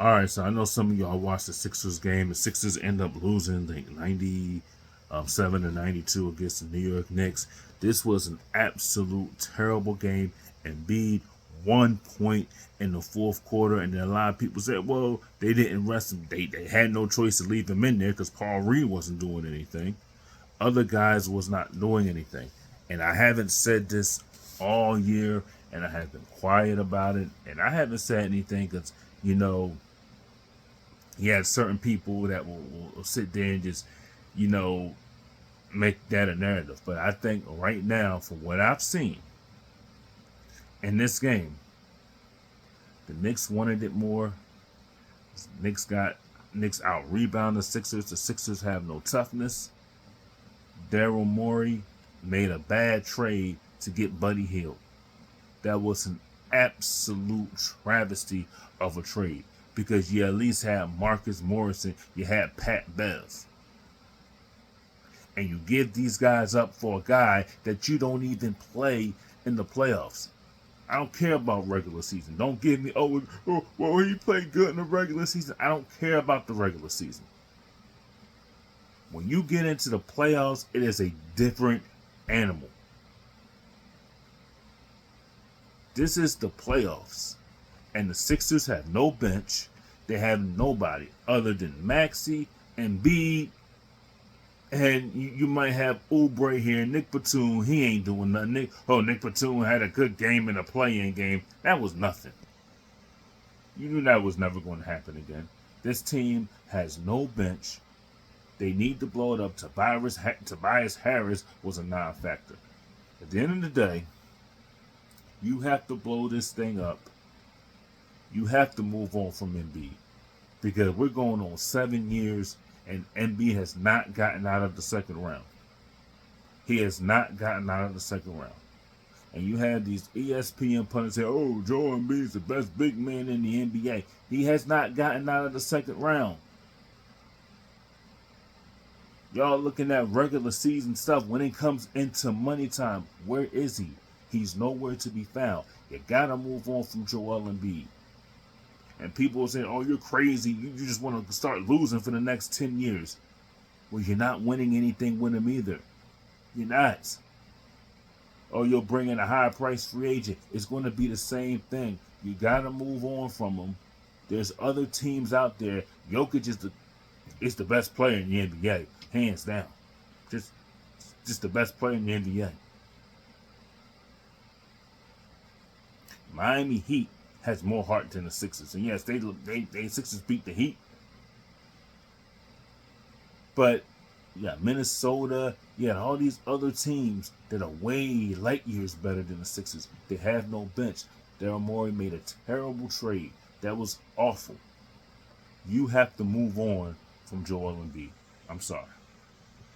All right, so I know some of y'all watched the Sixers game. The Sixers end up losing, I think, 97-92 against the New York Knicks. This was an absolute terrible game. Embiid 1 point in the fourth quarter, and then a lot of people said, well, they didn't rest him. They had no choice to leave him in there because Paul Reed wasn't doing anything. Other guys was not doing anything. And I haven't said this all year, and I have been quiet about it, and I haven't said anything because, you know, he had certain people that will sit there and just, you know, make that a narrative. But I think right now, from what I've seen in this game, the Knicks wanted it more. Knicks out rebound the Sixers. The Sixers have no toughness. Daryl Morey made a bad trade to get Buddy Hield. That was an absolute travesty of a trade because you at least had Marcus Morrison, you had Pat Bev. And you give these guys up for a guy that you don't even play in the playoffs. I don't care about regular season. Don't give me, well, he played good in the regular season. I don't care about the regular season. When you get into the playoffs, it is a different animal. This is the playoffs. And the Sixers have no bench. They have nobody other than Maxey, Embiid, and you might have Oubre here. Nick Batum, he ain't doing nothing. Nick Batum had a good game in a play-in game. That was nothing. You knew that was never going to happen again. This team has no bench. They need to blow it up. Tobias Harris was a non-factor. At the end of the day, you have to blow this thing up. You have to move on from Embiid because we're going on 7 years and Embiid has not gotten out of the second round. He has not gotten out of the second round. And you have these ESPN pundits say, oh, Joel Embiid is the best big man in the NBA. He has not gotten out of the second round. Y'all looking at regular season stuff. When it comes into money time, where is he? He's nowhere to be found. You got to move on from Joel Embiid. And people are saying, oh, you're crazy. You just want to start losing for the next 10 years. Well, you're not winning anything with him either. You're not. Oh, you'll bring in a high-priced free agent. It's going to be the same thing. You got to move on from him. There's other teams out there. Jokic is the best player in the NBA, hands down. Just the best player in the NBA. Miami Heat has more heart than the Sixers. And yes, they Sixers beat the Heat. But yeah, Minnesota, all these other teams that are way light years better than the Sixers. They have no bench. Daryl Morey made a terrible trade. That was awful. You have to move on from Joel Embiid. I'm sorry.